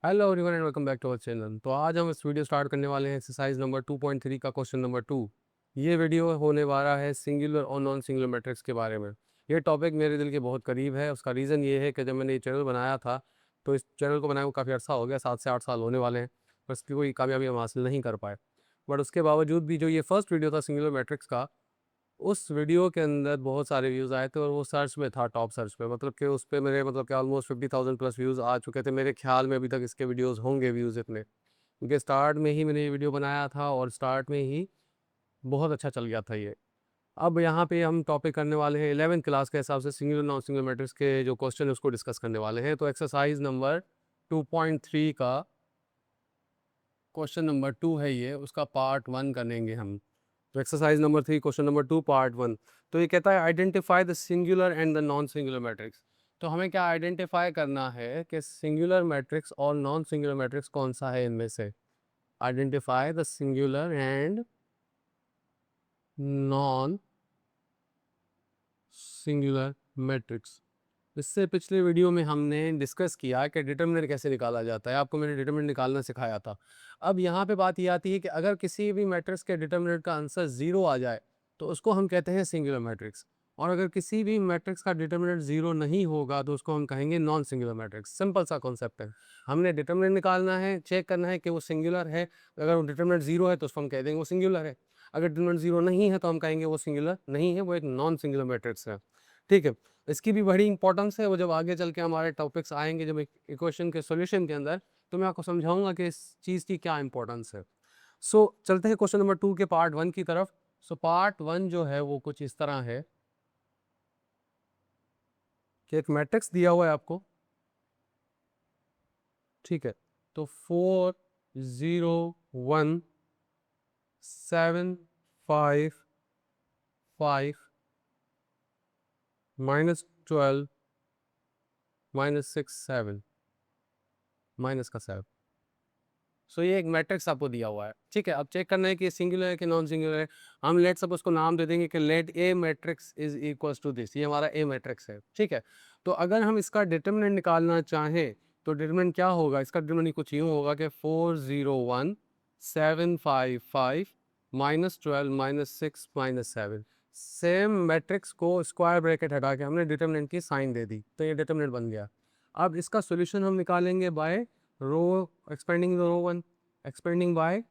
Hello everyone and welcome back to our channel. तो आज हम इस वीडियो स्टार्ट करने वाले हैं एक्सरसाइज नंबर 2.3 का क्वेश्चन नंबर 2। ये वीडियो होने वाला है सिंगुलर और नॉन सिंगुलर मैट्रिक्स के बारे में। ये टॉपिक मेरे दिल के बहुत करीब है। उसका रीज़न ये है कि जब मैंने ये चैनल बनाया था तो इस चैनल को बनाए हुए काफ़ी अर्सा हो गया, 7 से 8 साल होने वाले हैं, पर इसकी कोई कामयाबी हम हासिल नहीं कर पाए। बट उसके बावजूद भी जो ये फर्स्ट वीडियो था सिंगुलर मैट्रिक्स का, उस वीडियो के अंदर बहुत सारे व्यूज़ आए थे और वो सर्च में था, टॉप सर्च पे, मतलब कि उस पे मेरे मतलब कि ऑलमोस्ट 50,000 प्लस व्यूज़ आ चुके थे। मेरे ख्याल में अभी तक इसके वीडियोज़ होंगे व्यूज़ इतने, क्योंकि स्टार्ट में ही मैंने ये वीडियो बनाया था और स्टार्ट में ही बहुत अच्छा चल गया था ये। अब यहाँ पे हम टॉपिक करने वाले हैं 11th क्लास के हिसाब से सिंगुलर नॉन सिंगुलर मैट्रिक्स के जो क्वेश्चन है उसको डिस्कस करने वाले हैं। तो एक्सरसाइज नंबर 2.3 का क्वेश्चन नंबर 2 है ये, उसका पार्ट 1 करेंगे हम। तो exercise number 3 question number 2 part 1। तो ये कहता है identify the singular and the non singular matrix. तो हमें क्या आइडेंटिफाई करना है कि सिंगुलर मैट्रिक्स और नॉन सिंगुलर मैट्रिक्स कौन सा है इनमें से। Identify the singular and non singular matrix. इससे पिछले वीडियो में हमने डिस्कस किया कि डिटर्मिनेंट कैसे निकाला जाता है, आपको मैंने डिटर्मिनेंट निकालना सिखाया था। अब यहाँ पे बात ये आती है कि अगर किसी भी मैट्रिक्स के डिटर्मिनेंट का आंसर ज़ीरो आ जाए तो उसको हम कहते हैं सिंगुलर मैट्रिक्स, और अगर किसी भी मैट्रिक्स का डिटर्मिनेंट ज़ीरो नहीं होगा तो उसको हम कहेंगे नॉन सिंगुलर मैट्रिक्स। सिंपल सा कॉन्सेप्ट है। हमने डिटर्मिनेंट निकालना है, चेक करना है कि वो सिंगुलर है। अगर वो डिटर्मिनेंट ज़ीरो है तो उसको हम कह देंगे वो सिंगुलर है। अगर डिटर्मिनेंट ज़ीरो नहीं है तो हम कहेंगे वो सिंगुलर नहीं है, वो एक नॉन सिंगुलर मैट्रिक्स है। ठीक है। इसकी भी बड़ी इंपॉर्टेंस है, वो जब आगे चल के हमारे टॉपिक्स आएंगे जब इक्वेशन के सॉल्यूशन के अंदर, तो मैं आपको समझाऊंगा कि इस चीज़ की क्या इंपॉर्टेंस है। चलते हैं क्वेश्चन नंबर 2 के पार्ट 1 की तरफ। पार्ट 1 जो है वो कुछ इस तरह है कि एक मैट्रिक्स दिया हुआ है आपको। ठीक है। तो 4 0 1 7 5 5 -12 -6 7 माइनस का 7। ये एक मैट्रिक्स आपको दिया हुआ है। ठीक है। अब चेक करना है कि सिंगुलर है कि नॉन सिंगुलर है। हम लेट सपोज उसको नाम दे देंगे कि let A matrix is equals to this. ये हमारा ए मैट्रिक्स है। ठीक है। तो अगर हम इसका डिटर्मिनेंट निकालना चाहें तो डिटर्मिनेंट क्या होगा, इसका डिटर्मिनेंट कुछ यूँ होगा कि 4 0 1 7 5 5 -12 -6 -7। सेम मैट्रिक्स को स्क्वायर ब्रैकेट हटा के हमने डिटर्मिनेंट की साइन दे दी, तो ये डिटर्मिनेंट बन गया। अब इसका सोल्यूशन हम निकालेंगे बाय रो एक्सपेंडिंग रो वन, एक्सपेंडिंग बाय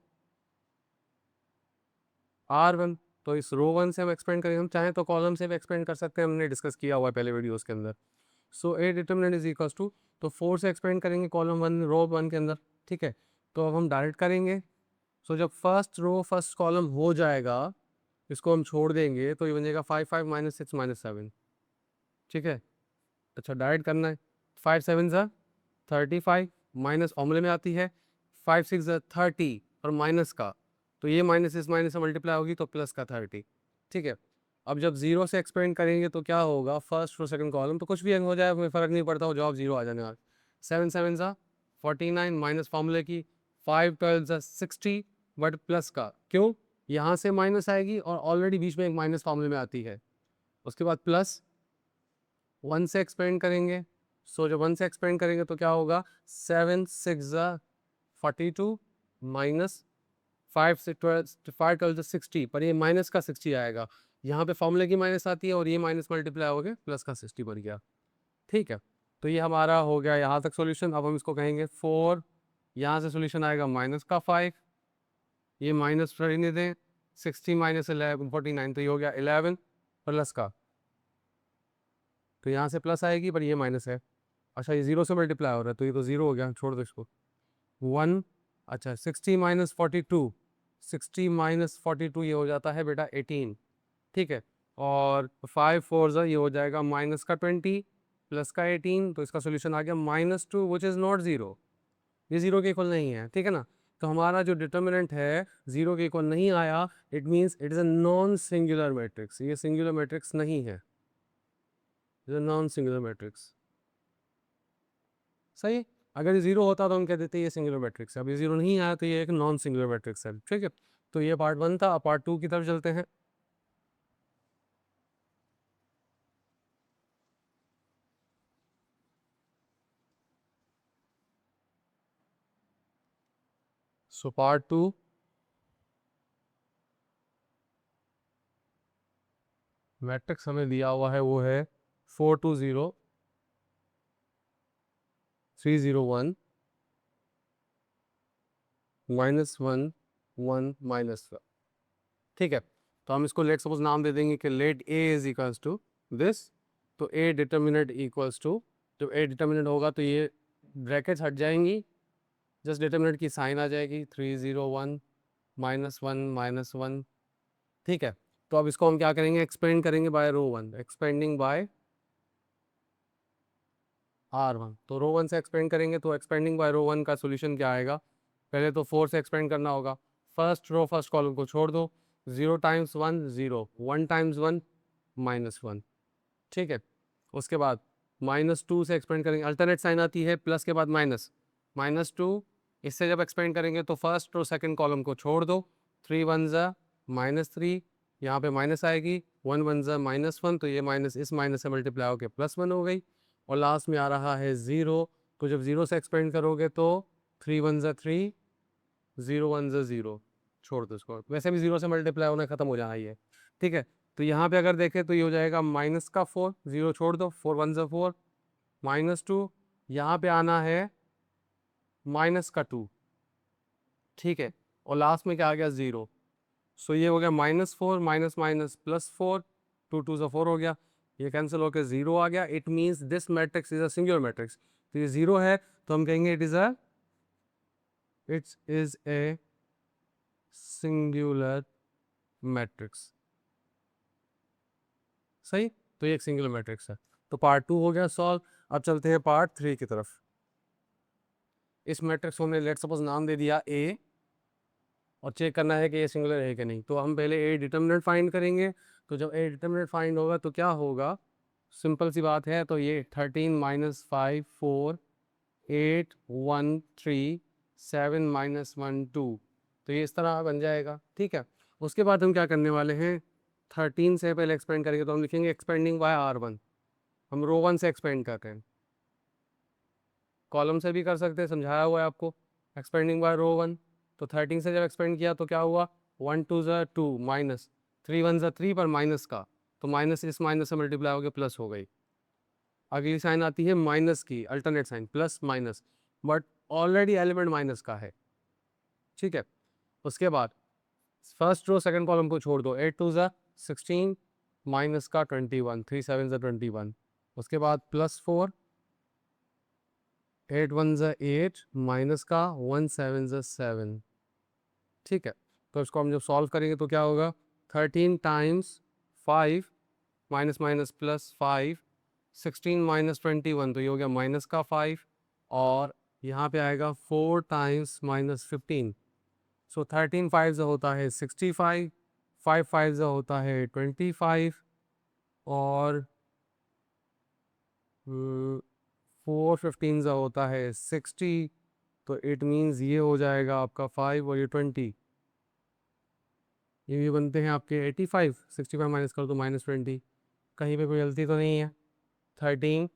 R1। तो इस रो वन से हम एक्सपेंड करेंगे, हम चाहें तो कॉलम से भी एक्सपेंड कर सकते हैं, हमने डिस्कस किया हुआ है पहले वीडियोस के अंदर। A determinant is equals to, तो 4 से एक्सपेंड करेंगे कॉलम वन रो वन के अंदर। ठीक है। तो अब हम डायरेक्ट करेंगे। जब फर्स्ट रो फर्स्ट कॉलम हो जाएगा, इसको हम छोड़ देंगे तो ये बन जाएगा 5 5 -6 -7। ठीक है। अच्छा, डायरेक्ट करना है। 5 7 ज़ा 35 माइनस फॉर्मूले में आती है। 5 6 ज़ा 30 और माइनस का, तो ये माइनस इस माइनस से मल्टीप्लाई होगी तो प्लस का 30। ठीक है। अब जब जीरो से एक्सपेंड करेंगे तो क्या होगा, फर्स्ट और सेकंड कॉलम तो कुछ भी हो जाए हमें फ़र्क नहीं पड़ता, वो जवाब जीरो आ जाने वाला। 7 7 ज़ा 49 माइनस फॉर्मूले की। 5 12 ज़ा 60 बट प्लस का, क्यों, यहाँ से माइनस आएगी और ऑलरेडी बीच में एक माइनस फॉर्मूले में आती है। उसके बाद प्लस 1 से एक्सपेंड करेंगे। जब 1 से एक्सपेंड करेंगे तो क्या होगा, 7 6 ज़ा 42 माइनस 5 12 ज़ा 60, पर ये माइनस का 60 आएगा। यहाँ पे फॉर्मूले की माइनस आती है और ये माइनस मल्टीप्लाई हो गया प्लस का 60 बन गया। ठीक है। तो ये हमारा हो गया यहाँ तक सॉल्यूशन। अब हम इसको कहेंगे 4, यहाँ से सॉल्यूशन आएगा माइनस का 5, ये माइनस रहने दें, 60 -11 49, तो ये हो गया 11 प्लस का, तो यहाँ से प्लस आएगी पर ये माइनस है। अच्छा, ये जीरो से मल्टीप्लाई हो रहा है तो ये तो जीरो हो गया, छोड़ दो इसको। 1, अच्छा 60 -42, 60 -42 ये हो जाता है बेटा 18। ठीक है। और 5 4 ज़ा ये हो जाएगा माइनस का 20 प्लस का 18, तो इसका सोल्यूशन आ गया -2 विच इज़ नॉट ज़ीरो। ये ज़ीरो के इक्वल नहीं है। ठीक है ना। तो हमारा जो डिटर्मिनेंट है ज़ीरो के इक्वल नहीं आया, it means it is a non singular matrix. ये सिंगुलर मैट्रिक्स नहीं है, is a non singular matrix. सही। अगर ये जीरो होता तो हम कह देते ये सिंगुलर मैट्रिक्स है। अब ये जीरो नहीं आया तो ये एक नॉन सिंगुलर मैट्रिक्स है। ठीक है। तो ये पार्ट 1 था। अब पार्ट 2 की तरफ चलते हैं। सो पार्ट 2, मैट्रिक्स हमें दिया हुआ है वो है 4 2 0 3 0 1 -1 1 -1। ठीक है, तो हम इसको लेट सपोज नाम दे देंगे कि let A is equals to this. तो ए डिटर्मिनेंट इक्वल्स टू, जब ए डिटर्मिनेंट होगा तो ये ब्रैकेट्स हट जाएंगी, जस्ट डिटर्मिनेंट की साइन आ जाएगी 3 0 1 -1 -1। ठीक है, तो अब इसको हम क्या करेंगे, एक्सपेंड करेंगे बाय रो वन, एक्सपेंडिंग बाय R1। तो रो वन से एक्सपेंड करेंगे तो एक्सपेंडिंग बाय रो वन का सोल्यूशन क्या आएगा, पहले तो 4 से एक्सपेंड करना होगा, फर्स्ट रो फर्स्ट कॉलम को छोड़ दो, 0 टाइम्स 1 0, 1 टाइम्स 1 -1। ठीक है, उसके बाद -2 से एक्सपेंड करेंगे, अल्टरनेट साइन आती है प्लस के बाद माइनस, -2। इससे जब एक्सपेंड करेंगे तो फर्स्ट रो सेकंड कॉलम को छोड़ दो, 3 1 ज़ा -3, यहाँ पे माइनस आएगी, 1 1 ज़ा -1, तो ये माइनस इस माइनस से मल्टीप्लाई होकर +1 हो गई, और लास्ट में आ रहा है 0। तो जब 0 से एक्सपेंड करोगे तो 3 1 ज़ा 3, 0 1 ज़ा 0, छोड़ दो इसको, वैसे भी 0 से मल्टीप्लाई होना खत्म हो जाना ये। ठीक है, तो यहाँ पे अगर देखें तो ये हो जाएगा माइनस का 4, 0 छोड़ दो, 4 1 ज़ा 4, -2, यहाँ पे आना है माइनस का 2। ठीक है, और लास्ट में क्या आ गया 0। सो ये हो गया -4 माइनस माइनस +4, 2 2 ज़ा 4 हो गया, ये कैंसिल होकर 0 आ गया। It means this matrix is a singular matrix. तो ये 0 है तो हम कहेंगे it is a singular matrix. सही, तो ये एक सिंगुलर मैट्रिक्स है। तो पार्ट 2 हो गया सॉल्व। अब चलते हैं पार्ट 3 की तरफ। इस मैट्रिक्स को हमने लेट सपोज नाम दे दिया ए, और चेक करना है कि ये सिंगुलर है कि नहीं। तो हम पहले ए डिटर्मिनेंट फाइंड करेंगे। तो जब ए डिटर्मिनेंट फाइंड होगा तो क्या होगा, सिंपल सी बात है, तो ये 13 -5 4 8 1 3 7 -1 2, तो ये इस तरह बन जाएगा। ठीक है, उसके बाद हम क्या करने वाले हैं, 13 से पहले एक्सपेंड करेंगे तो हम लिखेंगे एक्सपेंडिंग बाय R1। हम रो वन से एक्सपेंड करते हैं, कॉलम से भी कर सकते हैं, समझाया हुआ है आपको, एक्सपेंडिंग बाय रो वन। तो 13 से जब एक्सपेंड किया तो क्या हुआ, 1 2 ज़ा 2 माइनस 3 1 ज़ा 3 पर माइनस का, तो माइनस इस माइनस से मल्टीप्लाई हो गया प्लस हो गई। अगली साइन आती है माइनस की, alternate sign plus minus, but already element minus का है। ठीक है, उसके बाद फर्स्ट रो सेकंड कॉलम को छोड़ दो, 8 2 ज़ा 16 माइनस का 21, 3 7 ज़ा 21, उसके बाद +4, 8 1 ज़ा 8 माइनस का 1 7 ज़ा 7। ठीक है, तो इसको हम जब सॉल्व करेंगे तो क्या होगा, 13 टाइम्स 5 माइनस माइनस +5, 16 -21, तो ये हो गया माइनस का 5, और यहाँ पे आएगा 4 टाइम्स -15। सो 13 5 जो होता है 65, 5 5 जो होता है 25, और 4 15 जो होता है 60। तो इट मीन्स ये हो जाएगा आपका 5 और ये 20, ये भी बनते हैं आपके 85, 65 माइनस कर दो -20, कहीं पे कोई गलती तो नहीं है। 13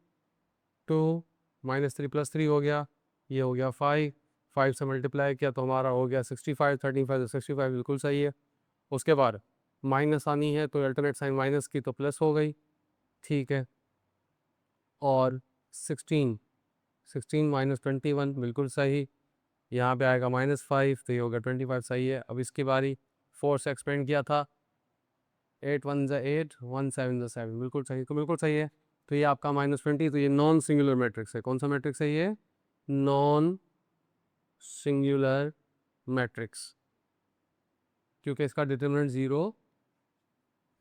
2 -3 +3 हो गया, ये हो गया 5, 5 से मल्टीप्लाई किया तो हमारा हो गया 65, 13 5 65, बिल्कुल सही है। उसके बाद माइनस आनी है तो अल्टरनेट साइन माइनस की तो प्लस हो गई। ठीक है, और 16 16 -21 बिल्कुल सही, यहाँ पे आएगा -5, तो ये हो गया 25, सही है। अब इसकी बारी, 4 से एक्सपेंड किया था, 8 1 ज़ा 8 1 7 ज़ा 7, बिल्कुल सही, तो बिल्कुल सही है। तो ये आपका -20, तो ये नॉन सिंगुलर मैट्रिक्स है। कौन सा मैट्रिक्स है ये, नॉन सिंगुलर मैट्रिक्स, क्योंकि इसका डिटरमिनेंट 0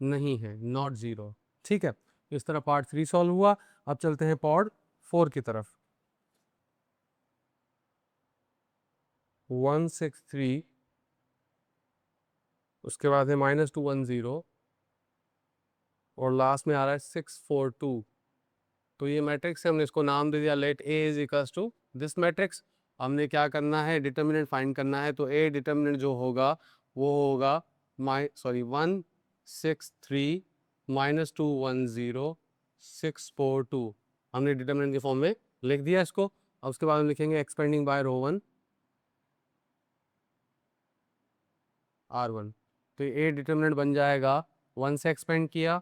नहीं है, नॉट 0। ठीक है, इस तरह पार्ट 3 सॉल्व हुआ। अब चलते हैं पार्ट 4 की तरफ। 1 6 3, उसके बाद है -2 1 0, और लास्ट में आ रहा है 6 4 2। तो ये मैट्रिक्स है, हमने इसको नाम दे दिया let A is equals to this matrix. हमने क्या करना है, डिटर्मिनेंट फाइंड करना है। तो ए डिटर्मिनेंट जो होगा वो होगा 1 6 3 -2 1 0 6 4 2। हमने डिटर्मिनेंट के फॉर्म में लिख दिया इसको। अब उसके बाद हम लिखेंगे एक्सपेंडिंग बाय रो वन, R1। तो ये डिटर्मिनेंट बन जाएगा 1 से एक्सपेंड किया,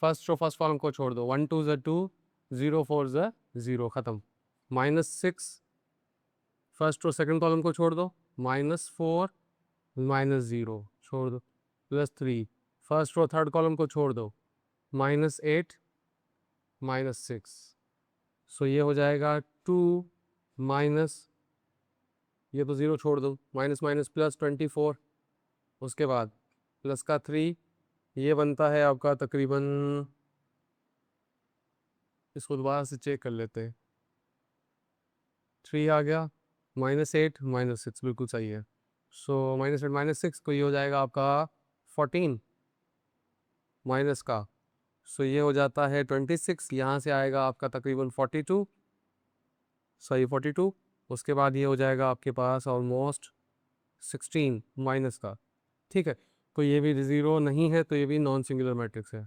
फर्स्ट रो फर्स्ट कॉलम को छोड़ दो, 1 2 ज़ 2, 0 4 ज़ 0, ख़त्म। -6 फर्स्ट रो सेकंड कॉलम को छोड़ दो, -4 -0 छोड़ दो, +3 फर्स्ट रो थर्ड कॉलम को छोड़ दो, -8 -6। सो ये हो जाएगा 2 माइनस, ये तो 0 छोड़ दो, माइनस माइनस प्लस 24, उसके बाद प्लस का 3, ये बनता है आपका तकरीबन, इसको दोबारा से चेक कर लेते हैं, 3 आ गया, -8 -6 बिल्कुल सही है। सो -8 -6 तो ये हो जाएगा आपका 14 माइनस का, सो ये हो जाता है 26, यहाँ से आएगा आपका तकरीबन 42, सही 42, उसके बाद ये हो जाएगा आपके पास ऑलमोस्ट 16 माइनस का, ठीक है। तो ये भी ज़ीरो नहीं है, तो ये भी नॉन सिंगुलर मैट्रिक्स है।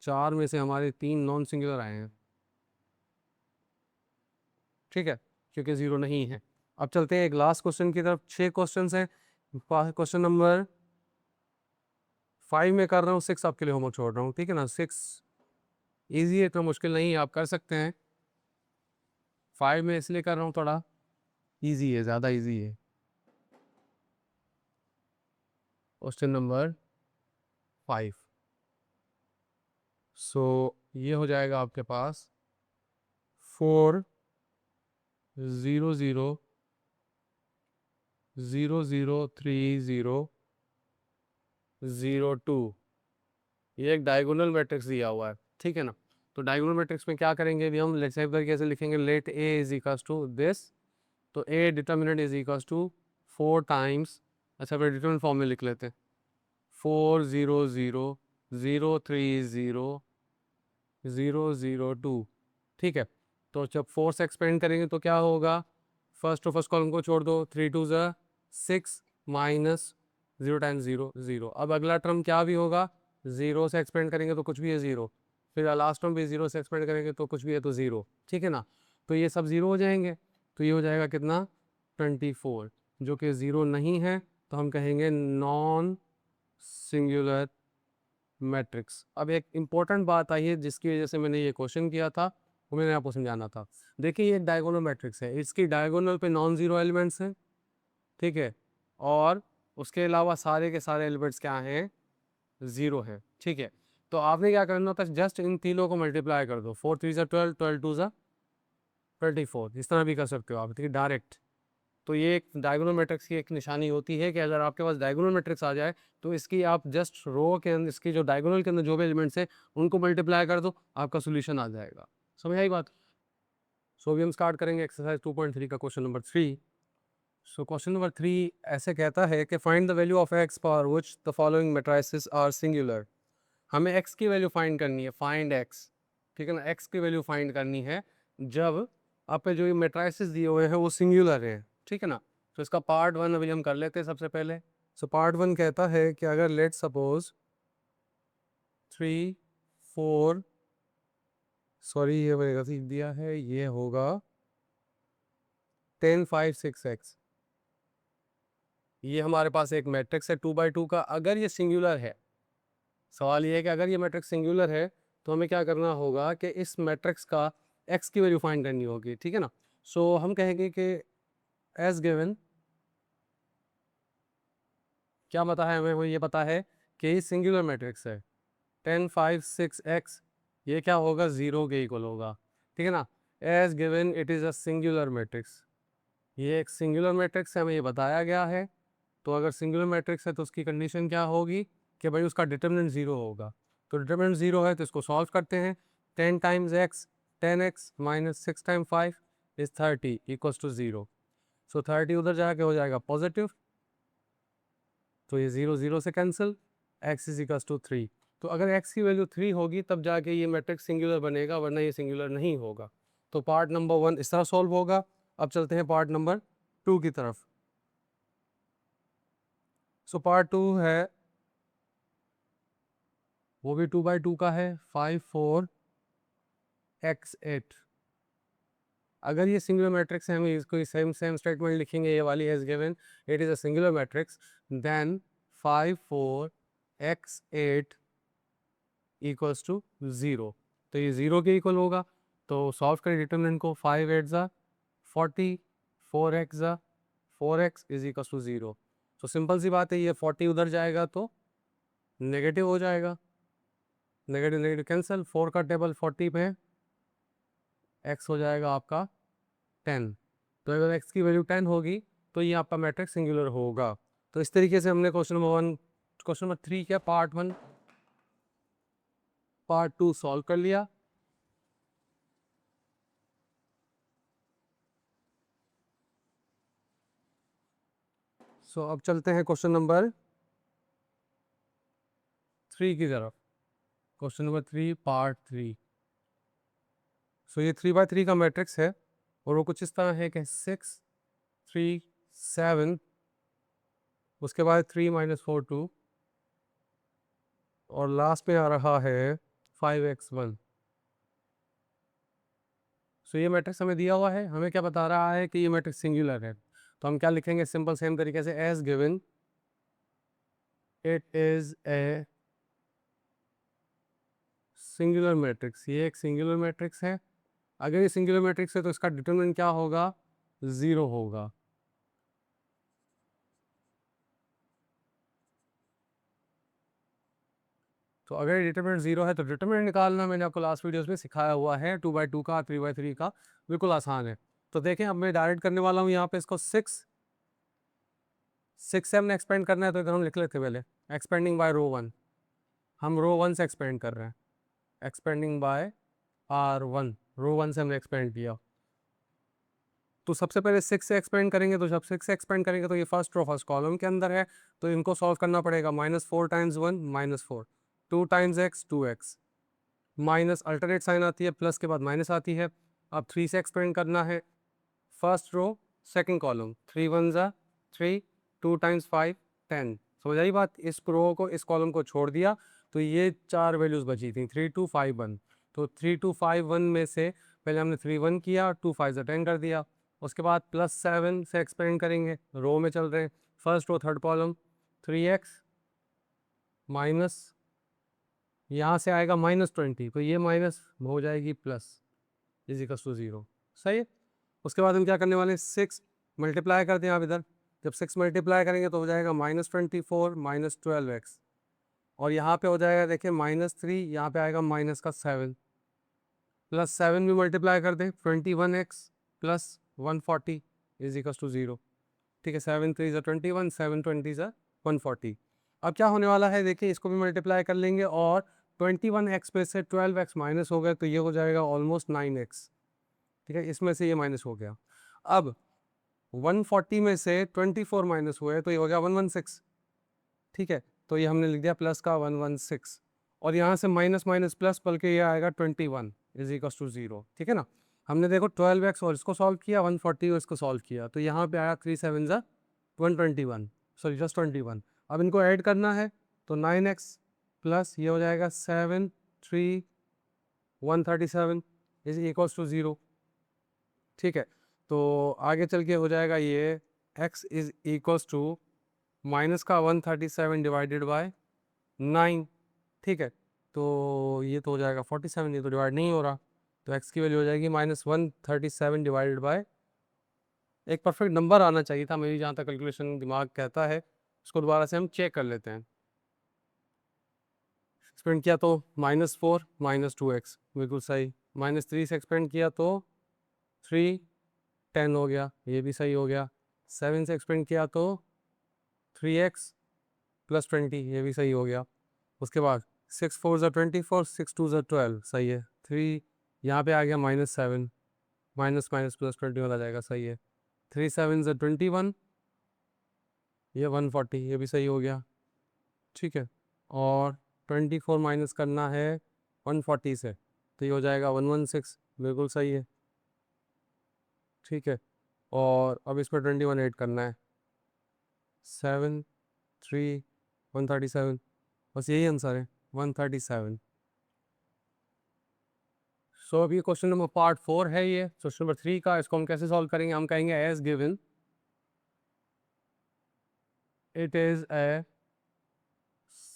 4 में से हमारे 3 नॉन सिंगुलर आए हैं, ठीक है, क्योंकि ज़ीरो नहीं है। अब चलते हैं एक लास्ट क्वेश्चन की तरफ। 6 क्वेश्चन हैं, क्वेश्चन नंबर 5 में कर रहा हूँ, 6 आपके लिए होमवर्क छोड़ रहा हूँ, ठीक है ना। 6 ईजी है, इतना मुश्किल नहीं है, आप कर सकते हैं। 5 में इसलिए कर रहा हूँ थोड़ा ईजी है, ज़्यादा ईजी है। क्वेश्चन नंबर 5, सो ये हो जाएगा आपके पास 4 0 0 0 0 3 0 0 2, ये एक डायगोनल मैट्रिक्स दिया हुआ है, ठीक है ना। तो डायगोनल मैट्रिक्स में क्या करेंगे अभी हम, लेट्स से तरीके से लिखेंगे, let A is equals to this, तो A determinant is equals to 4 times, अच्छा फिर डिटर्मिनेंट फॉर्म में लिख लेते हैं, 4 0 0 0 3 0 0 0 2, ठीक है। तो जब 4 से एक्सपेंड करेंगे तो क्या होगा, फर्स्ट टू फर्स्ट कॉलम को छोड़ दो, 3 2 ज़ा 6 माइनस 0 टाइम्स 0 0। अब अगला टर्म क्या भी होगा, 0 से एक्सपेंड करेंगे तो कुछ भी है 0, फिर लास्ट टर्म भी 0 से एक्सपेंड करेंगे तो कुछ भी है तो 0, ठीक है ना। तो ये सब 0 हो जाएंगे, तो ये हो जाएगा कितना, 24, जो कि 0 नहीं है, तो हम कहेंगे नॉन सिंगुलर मैट्रिक्स। अब एक इम्पॉर्टेंट बात आई है जिसकी वजह से मैंने ये क्वेश्चन किया था, वो मैंने आपको समझाना था। देखिए ये एक डायगोनल मैट्रिक्स है, इसकी डायगोनल पे नॉन ज़ीरो एलिमेंट्स हैं, ठीक है, और उसके अलावा सारे के सारे एलिमेंट्स क्या हैं, ज़ीरो है, ठीक है। तो आपने क्या करना होता है, जस्ट इन तीनों को मल्टीप्लाई कर दो, 4 3 12, 12 2 24, इस तरह भी कर सकते हो आप, ठीक है, डायरेक्ट। तो ये एक डायगोनल मैट्रिक्स की एक निशानी होती है कि अगर आपके पास डायगोनल मैट्रिक्स आ जाए तो इसकी आप जस्ट रो के अंदर, इसकी जो डायगोनल के अंदर जो भी एलिमेंट्स है उनको मल्टीप्लाई कर दो, आपका सोल्यूशन आ जाएगा। समझ आई बात। सो अभी हम स्टार्ट करेंगे एक्सरसाइज 2.3 का question number 3। So question number 3 ऐसे कहता है कि find the value of X for which the following matrices are singular. हमें एक्स की वैल्यू फाइंड करनी है, फाइंड एक्स, ठीक है ना, एक्स की वैल्यू फाइंड करनी है जब आप पे जो ये मैट्रिसेस दिए हुए हैं वो सिंगुलर हैं, ठीक है ना। तो इसका पार्ट 1 अभी हम कर लेते हैं सबसे पहले। सो पार्ट 1 कहता है कि अगर लेट सपोज 3 4, सॉरी ये मैंने गलती दिया है, ये होगा 10 5 6 एक्स, ये हमारे पास एक मैट्रिक्स है 2 by 2 का। अगर ये सिंगुलर है, सवाल ये है कि अगर ये मैट्रिक्स सिंगुलर है तो हमें क्या करना होगा कि इस मैट्रिक्स का एक्स की वैल्यू फाइंड करनी होगी, ठीक है ना। सो हम कहेंगे कि एज गिवन, क्या पता है हमें, वो ये पता है कि ये सिंगुलर मैट्रिक्स है, 10 5 6 एक्स, ये क्या होगा, 0 के इक्वल होगा, ठीक है ना। As given it is a singular matrix, ये एक सिंगुलर मैट्रिक्स है, हमें ये बताया गया है। तो अगर सिंगुलर मैट्रिक्स है तो उसकी कंडीशन क्या होगी कि भाई उसका डिटर्मिनेंट 0 होगा। तो डिटर्मिनेंट 0 है तो इसको सॉल्व करते हैं, 10 times X 10x minus 6 time 5 is 30 equals to 0। So 30 उधर जाके हो जाएगा पॉजिटिव, तो ये 0 0 से cancel, x is equals to 3। तो अगर x की वैल्यू 3 होगी तब जाके ये मैट्रिक्स सिंगुलर बनेगा, वरना ये सिंगुलर नहीं होगा। तो पार्ट नंबर 1 इस तरह सॉल्व होगा। अब चलते हैं पार्ट नंबर 2 की तरफ। सो पार्ट 2 है, वो भी 2 by 2 का है, 5 4 x 8। अगर ये सिंगुलर मैट्रिक्स है, हम इसको सेम सेम स्टेटमेंट लिखेंगे, ये वाली as given it is a singular matrix, then 5 4 x 8 equals to 0। तो ये 0 के इक्वल होगा। तो सॉल्व करें डिटरमिनेंट को, 5 8 ज़ा 40, 4x ज़ा 4x इज इक्वल्स टू 0। तो सिंपल सी बात है, ये 40 उधर जाएगा तो नेगेटिव हो जाएगा, नेगेटिव नेगेटिव कैंसिल, 4 का टेबल 40 पे, x हो जाएगा आपका 10। तो अगर x की वैल्यू 10 होगी तो ये आपका मैट्रिक्स सिंगुलर होगा। तो इस तरीके से हमने क्वेश्चन नंबर 1, क्वेश्चन नंबर 3 क्या पार्ट 1 पार्ट 2 सॉल्व कर लिया। अब चलते हैं क्वेश्चन नंबर 3 की तरफ। Question number 3 part 3। ये 3 by 3 का मैट्रिक्स है और वो कुछ इस तरह है कि 6 3 7, उसके बाद 3 -4 2 और लास्ट में आ रहा है 5x1। ये मैट्रिक्स हमें दिया हुआ है, हमें क्या बता रहा है कि ये मैट्रिक्स सिंगुलर है। तो हम क्या लिखेंगे, सिंपल सेम तरीके से, as given it is a singular matrix. ये एक सिंगुलर मैट्रिक्स है। अगर ये सिंगुलर मैट्रिक्स है तो इसका डिटरमिनेंट क्या होगा, 0 होगा। तो अगर डिटरमिनेंट 0 है तो डिटरमिनेंट निकालना मैंने आपको लास्ट वीडियोस में सिखाया हुआ है। 2 by 2 का, 3 by 3 का, बिल्कुल आसान है। तो देखें, अब मैं डायरेक्ट करने वाला हूँ यहाँ पे इसको 6 से हमने एक्सपेंड करना है। तो इधर हम लिख लेते पहले, एक्सपेंडिंग बाय रो 1, हम रो 1 से एक्सपेंड कर रहे हैं, एक्सपेंडिंग बाय R1, रो 1 से हमने एक्सपेंड किया। तो सबसे पहले 6 से एक्सपेंड करेंगे, तो जब 6 से एक्सपेंड करेंगे तो ये फर्स्ट रो फर्स्ट कॉलम के अंदर है, तो इनको सॉल्व करना पड़ेगा। -4 times 1 -4, 2 times x 2x, minus alternate sign आती है, प्लस के बाद माइनस आती है। अब 3 से एक्सपेंड करना है, फर्स्ट रो सेकंड कॉलम, 3 1 ज़ा 3, 2 टाइम्स 5 10। समझ आई बात, इस रो को, इस कॉलम को छोड़ दिया तो ये 4 वैल्यूज़ बची थी, 3 2 5 1। तो 3 2 5 1 में से पहले हमने 3 1 किया, 2 5 ज़ा 10 कर दिया। उसके बाद +7 से एक्सपेंड करेंगे, रो में चल रहे हैं, first row third column, 3x minus, यहाँ से आएगा -20, तो ये माइनस हो जाएगी प्लस, इज इक्वल टू 0। सही है। उसके बाद हम क्या करने वाले हैं, 6 मल्टीप्लाई करते हैं आप इधर। जब 6 मल्टीप्लाई करेंगे तो हो जाएगा -24 -12x, और यहाँ पे हो जाएगा, देखिए -3, यहाँ पे आएगा माइनस का 7, +7 भी मल्टीप्लाई कर दें, 21x plus 140 is equal to 0। ठीक है, 7 3 ज़ा 21, 7 20 ज़ा 140। अब क्या होने वाला है, देखिए इसको भी मल्टीप्लाई कर लेंगे, और 21x पे से 12x माइनस हो गया तो ये हो जाएगा ऑलमोस्ट 9x। ठीक है, इसमें से ये माइनस हो गया। अब 140 में से 24 माइनस हुआ है तो ये हो गया 116। ठीक है, तो ये हमने लिख दिया प्लस का 116, और यहाँ से माइनस माइनस प्लस, बल्कि ये आएगा 21 इज इक्वल टू 0। ठीक है ना, हमने देखो 12x और इसको सॉल्व किया, 140 और इसको सॉल्व किया, तो यहाँ पे आया 3 7 ज़ा 121, सॉरी जस्ट 21। अब इनको ऐड करना है तो 9x प्लस ये हो जाएगा 7 3 137 इज इक्वल्स टू 0। ठीक है, तो आगे चल के हो जाएगा ये x is equals to minus का 137 डिवाइडेड बाय 9। ठीक है, तो ये तो हो जाएगा 47, ये तो डिवाइड नहीं हो रहा, तो x की वैल्यू हो जाएगी -137 डिवाइडेड बाय, एक परफेक्ट नंबर आना चाहिए था, मेरी जहाँ तक कैलकुलेशन दिमाग कहता है। इसको दोबारा से हम चेक कर लेते हैं। एक्सपेंड किया तो -4 -2x, बिल्कुल सही। -3 से एक्सपेंड किया तो 3 10 हो गया, ये भी सही हो गया। 7 से एक्सपेंड किया तो 3x प्लस 20, ये भी सही हो गया। उसके बाद 6 4 ज़ा 24, 6 2 ज़ा 12, सही है। 3 यहाँ पे आ गया -7, माइनस माइनस प्लस 21 आ जाएगा, सही है। 3 7 ज़ा 21, ये 140, ये भी सही हो गया। ठीक है, और 24 माइनस करना है 140 से, तो ये हो जाएगा 116, बिल्कुल सही है। ठीक है, और अब इस पर 21 ऐड करना है, 7 3 137, बस यही आंसर है, 137। अब ये क्वेश्चन नंबर पार्ट 4 है, ये क्वेश्चन नंबर 3 का। इसको हम कैसे सॉल्व करेंगे, हम कहेंगे as given it is a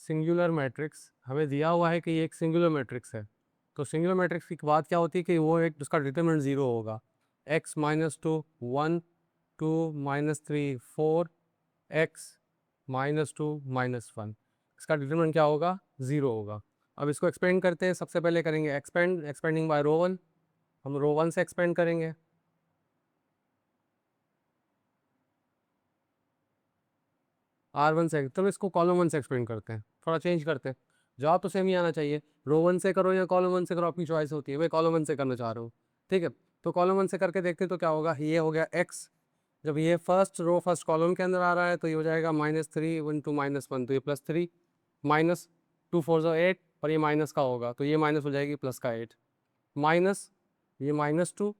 singular matrix हमें दिया हुआ है कि ये एक सिंगुलर मैट्रिक्स है, तो सिंगुलर मैट्रिक्स की बात क्या होती है कि वो एक उसका डिटरमिनेंट 0 होगा। x -2 1 2 -3 4 x -2 -1, इसका डिटरमिनेंट क्या होगा? 0 होगा। अब इसको एक्सपेंड करते हैं, सबसे पहले करेंगे एक्सपेंडिंग बाय रो 1, हम रो 1 से एक्सपेंड करेंगे। R1 से तो इसको कॉलम 1 से एक्सपेंड करते हैं, थोड़ा चेंज करते हैं। जवाब तो सेम ही आना चाहिए, रो 1 से करो या कॉलम 1 से करो, आपकी चॉइस होती है। मैं कॉलम 1 से करना चाह रहा हूँ, ठीक है। तो कॉलम 1 से करके देखते हैं तो क्या होगा। ये हो गया x, जब ये फर्स्ट रो फर्स्ट कॉलम के अंदर आ रहा है तो ये हो जाएगा -3 × -1, तो ये +3 माइनस 2 4 ज़ा 8, और ये माइनस का होगा तो ये माइनस हो जाएगी प्लस का 8, माइनस ये -2।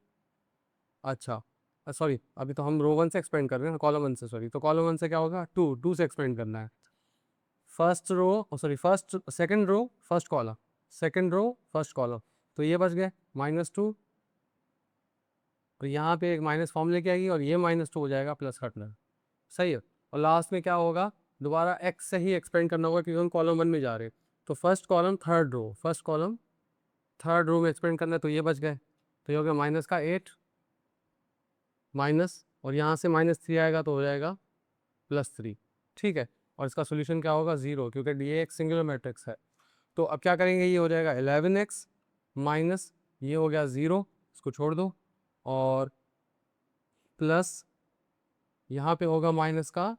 अच्छा सॉरी, अभी तो हम रो 1 से एक्सपेंड कर रहे हैं, कॉलम 1 से, सॉरी। तो कॉलम 1 से क्या होगा, 2 से एक्सपेंड करना है। First row sorry first second row first column, second row first column, तो ये बच गए -2, और यहाँ पे एक माइनस फॉर्म लेके आएगी और ये -2 हो जाएगा प्लस का, सही है। और लास्ट में क्या होगा, दोबारा x से ही एक्सपेंड करना होगा क्योंकि हम कॉलम 1 में जा रहे हैं। तो first column third row, first column third row में एक्सपेंड करना है, तो ये बच गए, तो ये हो गया -8 माइनस, और यहाँ से -3 आएगा तो हो जाएगा +3, ठीक है। और इसका सोल्यूशन क्या होगा, 0, क्योंकि ये एक सिंगुलर मैट्रिक्स है। तो अब क्या करेंगे, ये हो जाएगा 11x माइनस, ये हो गया 0, इसको छोड़ दो, और प्लस यहाँ पे होगा माइनस का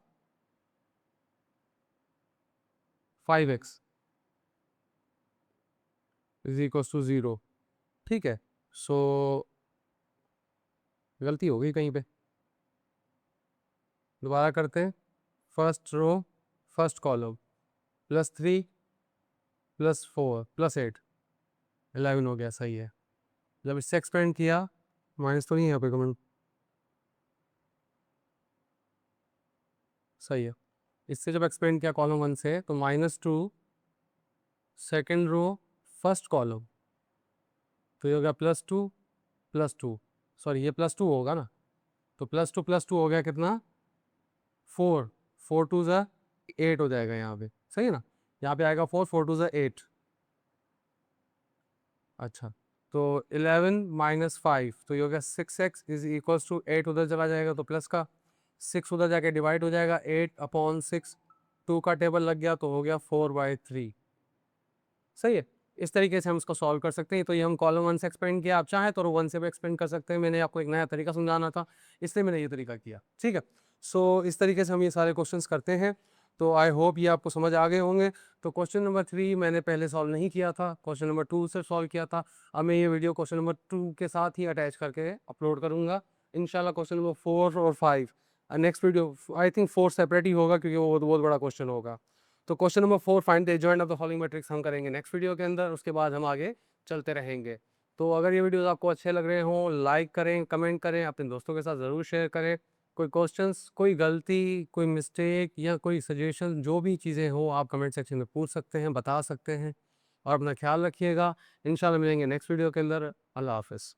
5x इज इक्वल टू 0, ठीक है। सो गलती हो गई कहीं पे, दोबारा करते हैं। फर्स्ट रो फर्स्ट कॉलम +3 +4 +8 11 हो गया, सही है। जब इससे एक्सपेंड किया, माइनस तो नहीं है यहाँ पे कमेंट, सही है। इससे जब एक्सपेंड किया कॉलम 1 से, तो -2 सेकेंड रो फर्स्ट कॉलम, तो ये हो गया +2 सॉरी ये +2 होगा ना, तो +2 हो गया कितना, 4 4 2 ज़ा 8 हो जाएगा यहाँ पे, सही है ना। यहाँ पे आएगा 4 4 2 ज़ा 8, अच्छा। तो 11 -5, तो ये हो गया 6x इज इक्वल्स टू 8, उधर चला जाएगा तो प्लस का 6 उधर जाके डिवाइड हो जाएगा, 8/6, 2 का टेबल लग गया तो हो गया 4/3, सही है। इस तरीके से हम इसको सॉल्व कर सकते हैं। तो ये हम कॉलम 1 से एक्सपेंड किया, आप चाहें तो रो 1 से भी एक्सपेंड कर सकते हैं। मैंने आपको एक नया तरीका समझाना था, इसलिए मैंने ये तरीका किया, ठीक है। सो इस तरीके से हम ये सारे क्वेश्चंस करते हैं। तो आई होप ये आपको समझ आ गए होंगे। तो क्वेश्चन नंबर 3 मैंने पहले सॉल्व नहीं किया था, क्वेश्चन नंबर 2 से सॉल्व किया था। अब मैं ये वीडियो क्वेश्चन नंबर 2 के साथ ही अटैच करके अपलोड करूँगा इंशाल्लाह। क्वेश्चन नंबर 4 और 5 next video, I think 4 separate ही होगा क्योंकि वो बहुत बड़ा क्वेश्चन होगा। तो question number 4 find the adjoint of the following matrix हम करेंगे नेक्स्ट वीडियो के अंदर, उसके बाद हम आगे चलते रहेंगे। तो अगर ये वीडियोस आपको अच्छे लग रहे हों, लाइक करें, कमेंट करें, अपने दोस्तों के साथ ज़रूर शेयर करें। कोई क्वेश्चंस, कोई गलती, कोई मिस्टेक या कोई सजेशन, जो भी चीज़ें हो आप कमेंट सेक्शन में पूछ सकते हैं, बता सकते हैं। और अपना ख्याल रखिएगा, इंशाल्लाह मिलेंगे नेक्स्ट वीडियो के अंदर। अल्लाह हाफ़िज़।